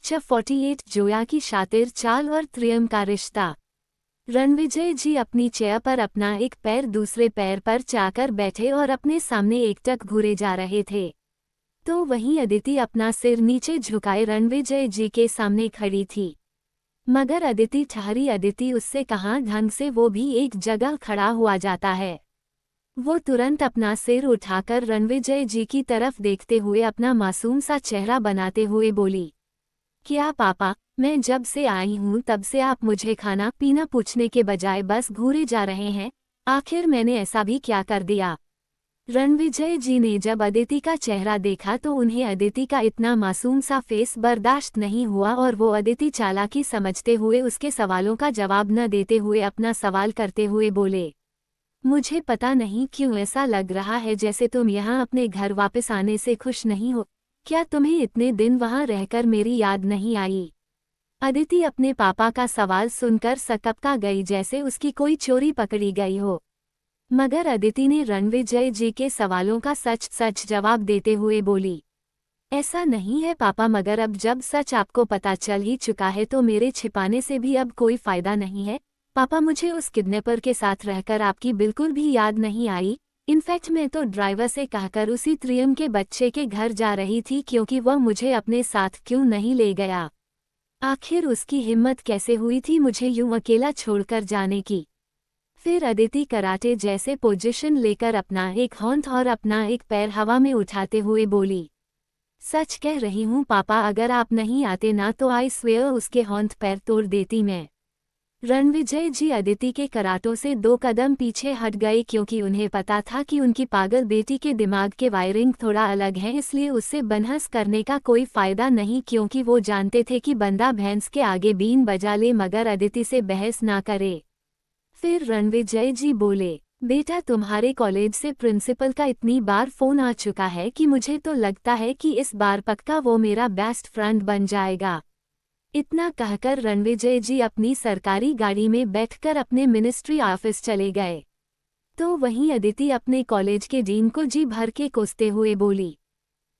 Lecture 48 Zoya की शातिर चाल और त्रियम का रिश्ता। रणविजय जी अपनी चेयर पर अपना एक पैर दूसरे पैर पर चाकर बैठे और अपने सामने एकटक घूरे जा रहे थे। तो वहीं अदिति अपना सिर नीचे झुकाए रणविजय जी के सामने खड़ी थी। मगर अदिति ठहरी। अदिति उससे कहाँ ढंग से वो भी एक जगह खड़ा हुआ जाता है। वो तुरंत अपना सिर उठाकर रणविजय जी की तरफ देखते हुए अपना मासूम सा चेहरा बनाते हुए बोली, क्या पापा, मैं जब से आई हूँ तब से आप मुझे खाना पीना पूछने के बजाय बस घूरे जा रहे हैं। आखिर मैंने ऐसा भी क्या कर दिया? रणविजय जी ने जब अदिति का चेहरा देखा तो उन्हें अदिति का इतना मासूम सा फेस बर्दाश्त नहीं हुआ और वो अदिति चालाकी समझते हुए उसके सवालों का जवाब न देते हुए अपना सवाल करते हुए बोले, मुझे पता नहीं क्यों ऐसा लग रहा है जैसे तुम यहाँ अपने घर वापस आने से खुश नहीं हो। क्या तुम्हें इतने दिन वहाँ रहकर मेरी याद नहीं आई? अदिति अपने पापा का सवाल सुनकर सकपका गई जैसे उसकी कोई चोरी पकड़ी गई हो। मगर अदिति ने रणविजय जी के सवालों का सच सच जवाब देते हुए बोली, ऐसा नहीं है पापा, मगर अब जब सच आपको पता चल ही चुका है तो मेरे छिपाने से भी अब कोई फायदा नहीं है। पापा, मुझे उस किडनैपर के साथ रहकर आपकी बिल्कुल भी याद नहीं आई। इनफैक्ट मैं तो ड्राइवर से कहकर उसी त्रियम के बच्चे के घर जा रही थी क्योंकि वह मुझे अपने साथ क्यों नहीं ले गया। आखिर उसकी हिम्मत कैसे हुई थी मुझे यूं अकेला छोड़कर जाने की। फिर अदिति कराटे जैसे पोजीशन लेकर अपना एक हाथ और अपना एक पैर हवा में उठाते हुए बोली, सच कह रही हूँ पापा, अगर आप नहीं आते ना तो आई स्वेयर उसके हाथ पैर तोड़ देती मैं। रणविजय जी अदिति के कराटों से 2 कदम पीछे हट गए क्योंकि उन्हें पता था कि उनकी पागल बेटी के दिमाग के वायरिंग थोड़ा अलग है, इसलिए उससे बहस करने का कोई फायदा नहीं क्योंकि वो जानते थे कि बंदा भैंस के आगे बीन बजा ले मगर अदिति से बहस ना करे। फिर रणविजय जी बोले, बेटा, तुम्हारे कॉलेज से प्रिंसिपल का इतनी बार फोन आ चुका है कि मुझे तो लगता है कि इस बार पक्का वो मेरा बेस्ट फ्रेंड बन जाएगा। इतना कहकर रणविजय जी अपनी सरकारी गाड़ी में बैठकर अपने मिनिस्ट्री ऑफिस चले गए। तो वहीं अदिति अपने कॉलेज के डीन को जी भर के कोसते हुए बोली,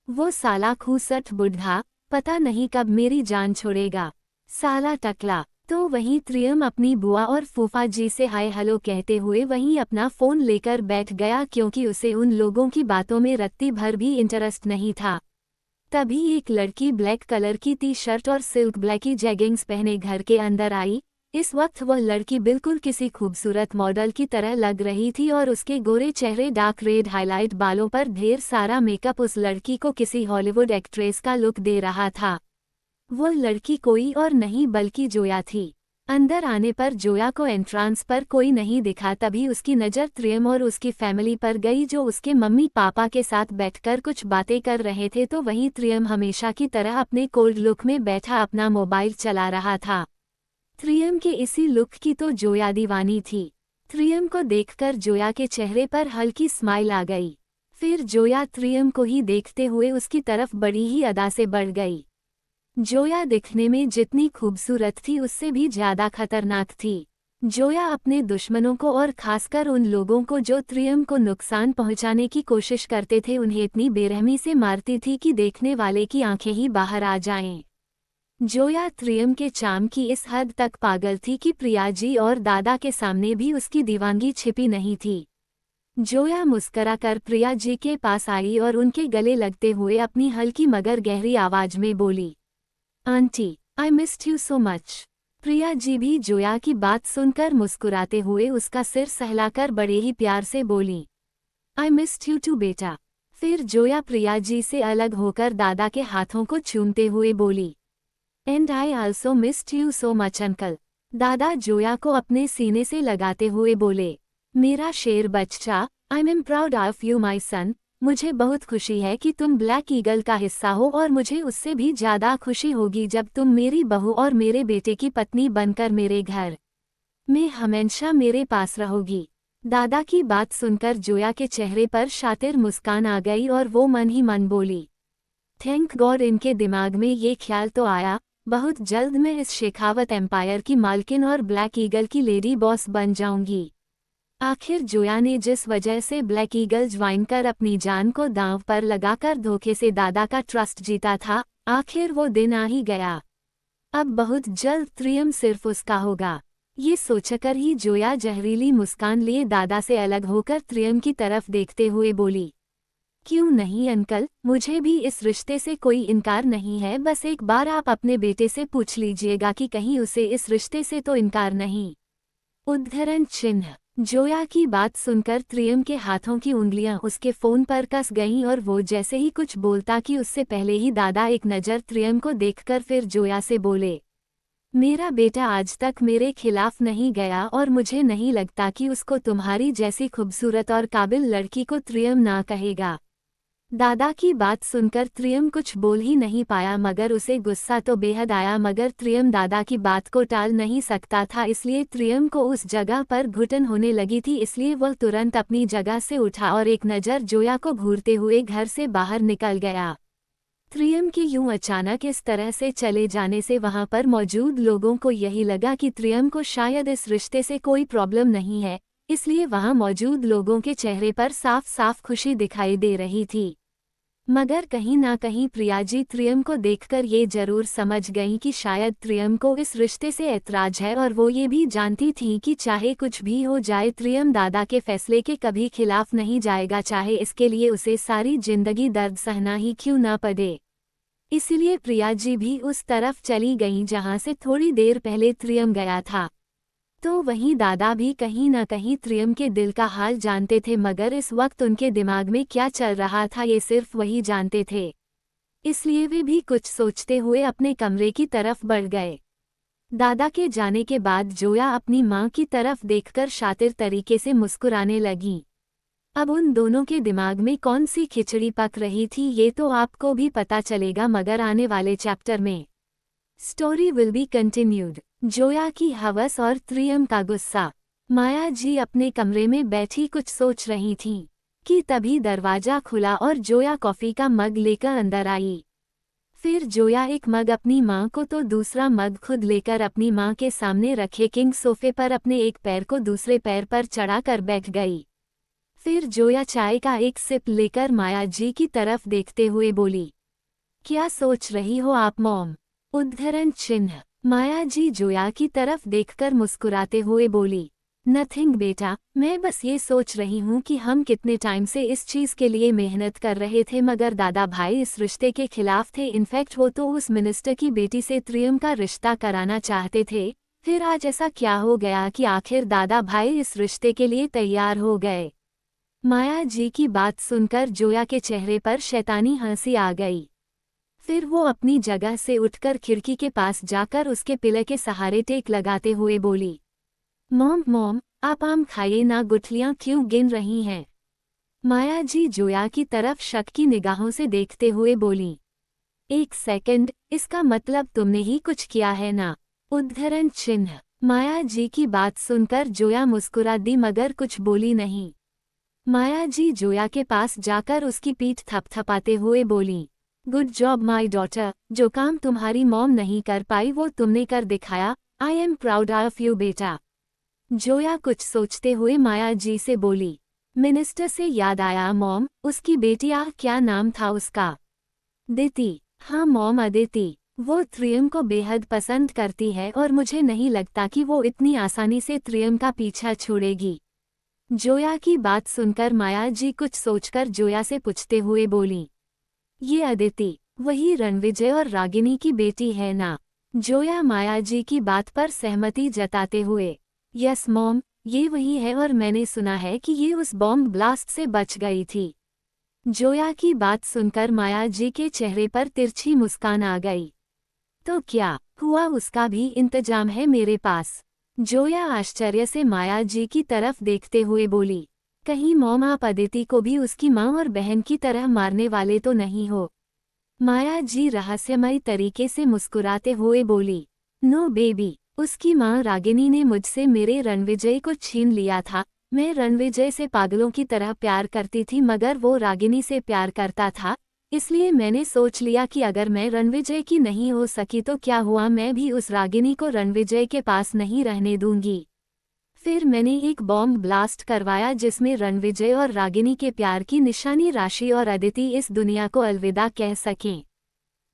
वो साला खूसट बुढ़ा पता नहीं कब मेरी जान छोड़ेगा, साला टकला। तो वहीं त्रियम अपनी बुआ और फूफा जी से हाय हेलो कहते हुए वहीं अपना फ़ोन लेकर बैठ गया क्योंकि उसे उन लोगों की बातों में रत्ती भर भी इंटरेस्ट नहीं था। तभी एक लड़की ब्लैक कलर की टी शर्ट और सिल्क ब्लैकी जैगिंग्स पहने घर के अंदर आई। इस वक्त वह लड़की बिल्कुल किसी खूबसूरत मॉडल की तरह लग रही थी और उसके गोरे चेहरे डार्क रेड हाईलाइट बालों पर ढेर सारा मेकअप उस लड़की को किसी हॉलीवुड एक्ट्रेस का लुक दे रहा था। वो लड़की कोई और नहीं बल्कि जोया थी। अंदर आने पर जोया को एंट्रांस पर कोई नहीं दिखा, तभी उसकी नज़र त्रियम और उसकी फैमिली पर गई जो उसके मम्मी पापा के साथ बैठकर कुछ बातें कर रहे थे। तो वहीं त्रियम हमेशा की तरह अपने कोल्ड लुक में बैठा अपना मोबाइल चला रहा था। त्रियम के इसी लुक की तो जोया दीवानी थी। त्रियम को देखकर जोया के चेहरे पर हल्की स्माइल आ गई। फिर जोया त्रियम को ही देखते हुए उसकी तरफ बड़ी ही अदा से बढ़ गई। जोया दिखने में जितनी खूबसूरत थी उससे भी ज्यादा खतरनाक थी। जोया अपने दुश्मनों को और खासकर उन लोगों को जो त्रियम को नुकसान पहुंचाने की कोशिश करते थे उन्हें इतनी बेरहमी से मारती थी कि देखने वाले की आंखें ही बाहर आ जाएं। जोया त्रियम के चाम की इस हद तक पागल थी कि प्रिया जी और दादा के सामने भी उसकी दीवानगी छिपी नहीं थी। जोया मुस्कराकर प्रिया जी के पास आई और उनके गले लगते हुए अपनी हल्की मगर गहरी आवाज में बोली, aunty, I missed you so much. Priya ji भी जोया की बात सुनकर मुस्कुराते हुए उसका सिर सहलाकर बड़े ही प्यार से बोली, आई मिस्ड यू टू बेटा। फिर जोया प्रिया जी से अलग होकर दादा के हाथों को चूमते हुए बोली, and I also missed you so much uncle. दादा जोया को अपने सीने से लगाते हुए बोले, मेरा शेर बच्चा, I am proud of you my son. मुझे बहुत खुशी है कि तुम ब्लैक ईगल का हिस्सा हो और मुझे उससे भी ज़्यादा खुशी होगी जब तुम मेरी बहू और मेरे बेटे की पत्नी बनकर मेरे घर में हमेशा मेरे पास रहोगी। दादा की बात सुनकर जोया के चेहरे पर शातिर मुस्कान आ गई और वो मन ही मन बोली, थैंक गॉड इनके दिमाग में ये ख्याल तो आया, बहुत जल्द मैं इस शेखावत एम्पायर की मालकिन और ब्लैक ईगल की लेडी बॉस बन जाऊंगी। आखिर जोया ने जिस वजह से ब्लैक ईगल ज्वाइन कर अपनी जान को दांव पर लगाकर धोखे से दादा का ट्रस्ट जीता था, आखिर वो दिन आ ही गया। अब बहुत जल्द त्रियम सिर्फ उसका होगा। ये सोचकर ही जोया जहरीली मुस्कान लिए दादा से अलग होकर त्रियम की तरफ देखते हुए बोली, क्यों नहीं अंकल, मुझे भी इस रिश्ते से कोई इनकार नहीं है, बस एक बार आप अपने बेटे से पूछ लीजिएगा कि कहीं उसे इस रिश्ते से तो इनकार नहीं। उद्धरण चिन्ह। जोया की बात सुनकर त्रियम के हाथों की उंगलियां उसके फोन पर कस गईं और वो जैसे ही कुछ बोलता कि उससे पहले ही दादा एक नज़र त्रियम को देखकर फिर जोया से बोले, मेरा बेटा आज तक मेरे खिलाफ नहीं गया और मुझे नहीं लगता कि उसको तुम्हारी जैसी खूबसूरत और काबिल लड़की को त्रियम ना कहेगा। दादा की बात सुनकर त्रियम कुछ बोल ही नहीं पाया, मगर उसे गुस्सा तो बेहद आया, मगर त्रियम दादा की बात को टाल नहीं सकता था, इसलिए त्रियम को उस जगह पर घुटन होने लगी थी, इसलिए वह तुरंत अपनी जगह से उठा और एक नज़र जोया को घूरते हुए घर से बाहर निकल गया। त्रियम के यूं अचानक इस तरह से चले जाने से वहां पर मौजूद लोगों को यही लगा कि त्रियम को शायद इस रिश्ते से कोई प्रॉब्लम नहीं है, इसलिए वहां मौजूद लोगों के चेहरे पर साफ साफ खुशी दिखाई दे रही थी। मगर कहीं ना कहीं प्रियाजी त्रियम को देखकर ये जरूर समझ गईं कि शायद त्रियम को इस रिश्ते से ऐतराज है, और वो ये भी जानती थी कि चाहे कुछ भी हो जाए त्रियम दादा के फैसले के कभी खिलाफ नहीं जाएगा, चाहे इसके लिए उसे सारी जिंदगी दर्द सहना ही क्यों न पड़े। इसलिए प्रियाजी भी उस तरफ चली गईं जहां से थोड़ी देर पहले त्रियम गया था। तो वहीं दादा भी कहीं न कहीं त्रियम के दिल का हाल जानते थे, मगर इस वक्त उनके दिमाग में क्या चल रहा था ये सिर्फ वही जानते थे। इसलिए वे भी कुछ सोचते हुए अपने कमरे की तरफ बढ़ गए। दादा के जाने के बाद जोया अपनी माँ की तरफ देखकर शातिर तरीके से मुस्कुराने लगी। अब उन दोनों के दिमाग में कौन सी खिचड़ी पक रही थी ये तो आपको भी पता चलेगा, मगर आने वाले चैप्टर में। Story will be continued. Zoya की हवस और त्रियम का गुस्सा। माया जी अपने कमरे में बैठी कुछ सोच रही थीं कि तभी दरवाजा खुला और जोया कॉफी का मग लेकर अंदर आई। फिर जोया एक मग अपनी माँ को तो दूसरा मग खुद लेकर अपनी माँ के सामने रखे किंग सोफे पर अपने एक पैर को दूसरे पैर पर चढ़ाकर बैठ गई। फिर जोया चाय का एक सिप लेकर माया जी की तरफ देखते हुए बोली, क्या सोच रही हो आप मॉम? उद्धरण चिन्ह। माया जी जोया की तरफ देखकर मुस्कुराते हुए बोली, नथिंग बेटा, मैं बस ये सोच रही हूँ कि हम कितने टाइम से इस चीज़ के लिए मेहनत कर रहे थे, मगर दादा भाई इस रिश्ते के खिलाफ थे। इनफैक्ट वो तो उस मिनिस्टर की बेटी से त्रियम का रिश्ता कराना चाहते थे। फिर आज ऐसा क्या हो गया कि आखिर दादा भाई इस रिश्ते के लिए तैयार हो गए? माया जी की बात सुनकर जोया के चेहरे पर शैतानी हंसी आ गई। फिर वो अपनी जगह से उठकर खिड़की के पास जाकर उसके पिले के सहारे टेक लगाते हुए बोली, मॉम मॉम, आप आम खाइए ना, गुठलियाँ क्यों गिन रही हैं? माया जी जोया की तरफ शक की निगाहों से देखते हुए बोली, एक सेकंड, इसका मतलब तुमने ही कुछ किया है ना? उद्धरण चिन्ह। माया जी की बात सुनकर जोया मुस्कुरा दी मगर कुछ बोली नहीं। माया जी जोया के पास जाकर उसकी पीठ थपथपाते हुए बोली, गुड जॉब माई डॉटर, जो काम तुम्हारी मॉम नहीं कर पाई वो तुमने कर दिखाया। आई एम प्राउड ऑफ यू बेटा। जोया कुछ सोचते हुए माया जी से बोली, मिनिस्टर से याद आया मॉम, उसकी बेटी क्या नाम था उसका? दिति। हाँ मॉम, अदिति। वो त्रियम को बेहद पसंद करती है और मुझे नहीं लगता कि वो इतनी आसानी से त्रियम का पीछा छोड़ेगी। जोया की बात सुनकर माया जी कुछ सोचकर जोया से पूछते हुए बोली, ये अदिति वही रणविजय और रागिनी की बेटी है ना? जोया माया जी की बात पर सहमति जताते हुए, यस मॉम, ये वही है और मैंने सुना है कि ये उस बॉम्ब ब्लास्ट से बच गई थी। जोया की बात सुनकर माया जी के चेहरे पर तिरछी मुस्कान आ गई। तो क्या हुआ, उसका भी इंतजाम है मेरे पास? जोया आश्चर्य से माया जी की तरफ देखते हुए बोली, कहीं मॉम आप अदिति को भी उसकी माँ और बहन की तरह मारने वाले तो नहीं हो? माया जी रहस्यमयी तरीके से मुस्कुराते हुए बोली, नो बेबी, उसकी माँ रागिनी ने मुझसे मेरे रणविजय को छीन लिया था। मैं रणविजय से पागलों की तरह प्यार करती थी मगर वो रागिनी से प्यार करता था, इसलिए मैंने सोच लिया कि अगर मैं रणविजय की नहीं हो सकी तो क्या हुआ, मैं भी उस रागिनी को रणविजय के पास नहीं रहने दूंगी। फिर मैंने एक बॉम्ब ब्लास्ट करवाया जिसमें रणविजय और रागिनी के प्यार की निशानी राशि और अदिति इस दुनिया को अलविदा कह सकें।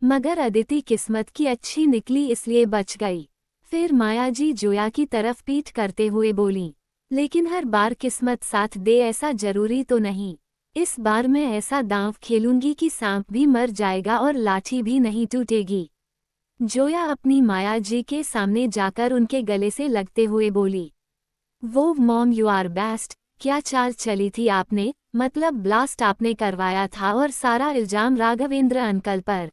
मगर अदिति किस्मत की अच्छी निकली इसलिए बच गई। फिर माया जी जोया की तरफ पीठ करते हुए बोली, लेकिन हर बार किस्मत साथ दे ऐसा जरूरी तो नहीं। इस बार मैं ऐसा दांव खेलूंगी कि सांप भी मर जाएगा और लाठी भी नहीं टूटेगी। जोया अपनी माया जी के सामने जाकर उनके गले से लगते हुए बोली, वो मॉम यू आर बेस्ट। क्या चाल चली थी आपने, मतलब ब्लास्ट आपने करवाया था और सारा इल्जाम राघवेंद्र अंकल पर।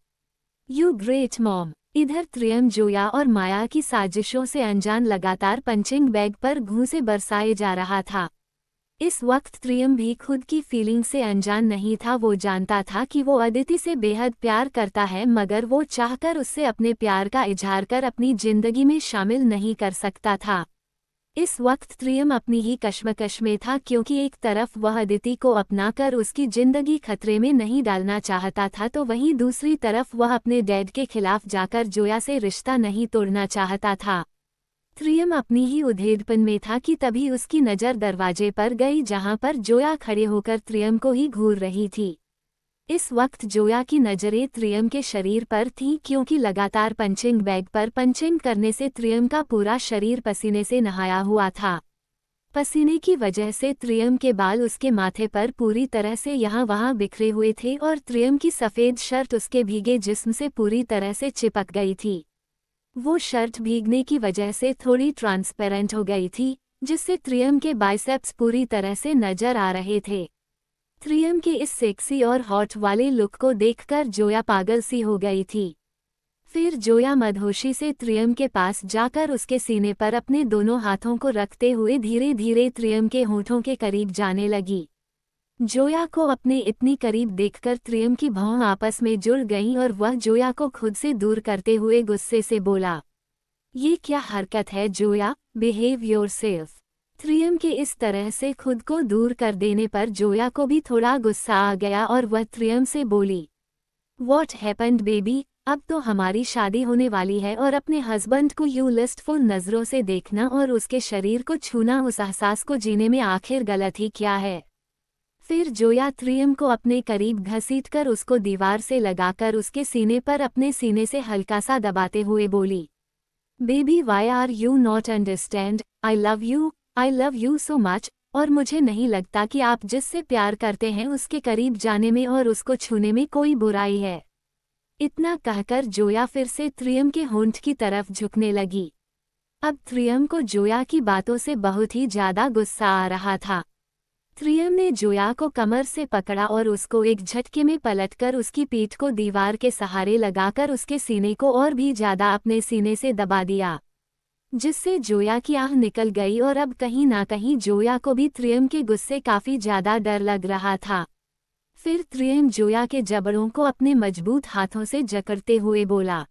You great mom. इधर त्रियम जोया और माया की साजिशों से अनजान लगातार पंचिंग बैग पर घूंसे बरसाए जा रहा था। इस वक्त त्रियम भी खुद की फीलिंग से अनजान नहीं था। वो जानता था कि वो अदिति से बेहद प्यार करता है, मगर वो चाहकर उससे अपने प्यार का इजहार कर अपनी जिंदगी में शामिल नहीं कर सकता था। इस वक्त त्रियम अपनी ही कश्मकश में था, क्योंकि एक तरफ वह अदिति को अपनाकर उसकी जिंदगी खतरे में नहीं डालना चाहता था, तो वहीं दूसरी तरफ वह अपने डैड के खिलाफ जाकर जोया से रिश्ता नहीं तोड़ना चाहता था। त्रियम अपनी ही उधेड़पन में था कि तभी उसकी नज़र दरवाजे पर गई, जहां पर जोया खड़े होकर त्रियम को ही घूर रही थी। इस वक्त जोया की नज़रें त्रियम के शरीर पर थीं, क्योंकि लगातार पंचिंग बैग पर पंचिंग करने से त्रियम का पूरा शरीर पसीने से नहाया हुआ था। पसीने की वजह से त्रियम के बाल उसके माथे पर पूरी तरह से यहाँ वहाँ बिखरे हुए थे और त्रियम की सफ़ेद शर्ट उसके भीगे जिस्म से पूरी तरह से चिपक गई थी। वो शर्ट भीगने की वजह से थोड़ी ट्रांसपेरेंट हो गई थी, जिससे त्रियम के बाइसेप्स पूरी तरह से नजर आ रहे थे। त्रियम के इस सेक्सी और हॉट वाले लुक को देखकर जोया पागल सी हो गई थी। फिर जोया मदहोशी से त्रियम के पास जाकर उसके सीने पर अपने दोनों हाथों को रखते हुए धीरे धीरे त्रियम के होठों के करीब जाने लगी। जोया को अपने इतनी करीब देखकर त्रियम की भौं आपस में जुड़ गईं और वह जोया को खुद से दूर करते हुए गुस्से से बोला, ये क्या हरकत है जोया, बिहेव योरसेल्फ। त्रियम के इस तरह से खुद को दूर कर देने पर जोया को भी थोड़ा गुस्सा आ गया और वह त्रियम से बोली, व्हाट हैपेंड बेबी, अब तो हमारी शादी होने वाली है और अपने हस्बैंड को यूं लिस्टफुल नज़रों से देखना और उसके शरीर को छूना, उस एहसास को जीने में आखिर गलत ही क्या है। फिर जोया त्रियम को अपने करीब घसीटकर उसको दीवार से लगाकर उसके सीने पर अपने सीने से हल्का सा दबाते हुए बोली, baby why are you not understand, I love you so much, और मुझे नहीं लगता कि आप जिससे प्यार करते हैं उसके करीब जाने में और उसको छूने में कोई बुराई है। इतना कहकर जोया फिर से त्रियम के होंठ की तरफ झुकने लगी। अब त्रियम को जोया की बातों से बहुत ही ज्यादा गुस्सा आ रहा था। त्रियम ने जोया को कमर से पकड़ा और उसको एक झटके में पलटकर उसकी पीठ को दीवार के सहारे लगाकर उसके सीने को और भी ज्यादा अपने सीने से दबा दिया, जिससे जोया की आह निकल गई और अब कहीं ना कहीं जोया को भी त्रियम के गुस्से काफी ज्यादा डर लग रहा था। फिर त्रियम जोया के जबड़ों को अपने मजबूत हाथों से जकड़ते हुए बोला,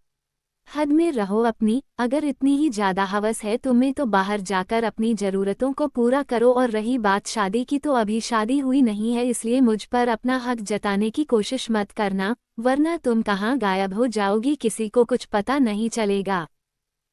हद में रहो अपनी, अगर इतनी ही ज्यादा हवस है तुम्हें तो बाहर जाकर अपनी ज़रूरतों को पूरा करो, और रही बात शादी की तो अभी शादी हुई नहीं है, इसलिए मुझ पर अपना हक जताने की कोशिश मत करना, वरना तुम कहाँ गायब हो जाओगी किसी को कुछ पता नहीं चलेगा।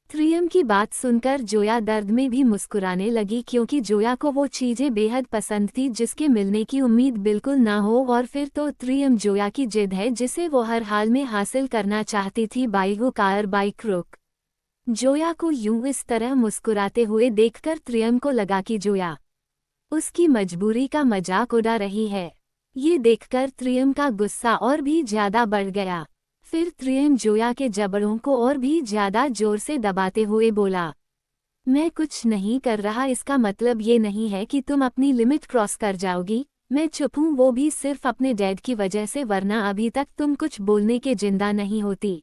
त्रियम की बात सुनकर जोया दर्द में भी मुस्कुराने लगी, क्योंकि जोया को वो चीज़ें बेहद पसंद थी जिसके मिलने की उम्मीद बिल्कुल ना हो, और फिर तो त्रियम जोया की जिद है जिसे वो हर हाल में हासिल करना चाहती थी, बाई हुक और बाई क्रुक। जोया को यूं इस तरह मुस्कुराते हुए देखकर त्रियम को लगा कि जोया उसकी मजबूरी का मजाक उड़ा रही है। ये देखकर त्रियम का गुस्सा और भी ज्यादा बढ़ गया। फिर त्रियम जोया के जबड़ों को और भी ज्यादा जोर से दबाते हुए बोला, मैं कुछ नहीं कर रहा, इसका मतलब ये नहीं है कि तुम अपनी लिमिट क्रॉस कर जाओगी। मैं चुप हूँ, वो भी सिर्फ अपने डैड की वजह से, वरना अभी तक तुम कुछ बोलने के जिंदा नहीं होती।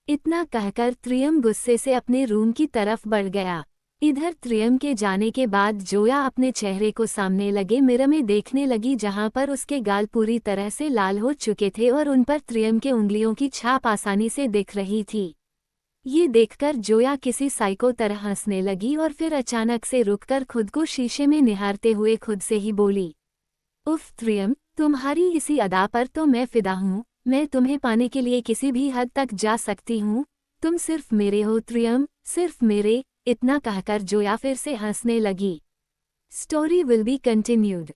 इतना कहकर त्रियम गुस्से से अपने रूम की तरफ बढ़ गया। इधर त्रियम के जाने के बाद जोया अपने चेहरे को सामने लगे मिरर में देखने लगी, जहां पर उसके गाल पूरी तरह से लाल हो चुके थे और उन पर त्रियम के उंगलियों की छाप आसानी से दिख रही थी। ये देखकर जोया किसी साइको तरह हंसने लगी और फिर अचानक से रुककर खुद को शीशे में निहारते हुए खुद से ही बोली, उफ त्रियम, तुम्हारी इसी अदा पर तो मैं फिदा हूँ। मैं तुम्हें पाने के लिए किसी भी हद तक जा सकती हूँ। तुम सिर्फ मेरे हो त्रियम, सिर्फ मेरे। इतना कहकर जोया फिर से हंसने लगी। Story will be continued.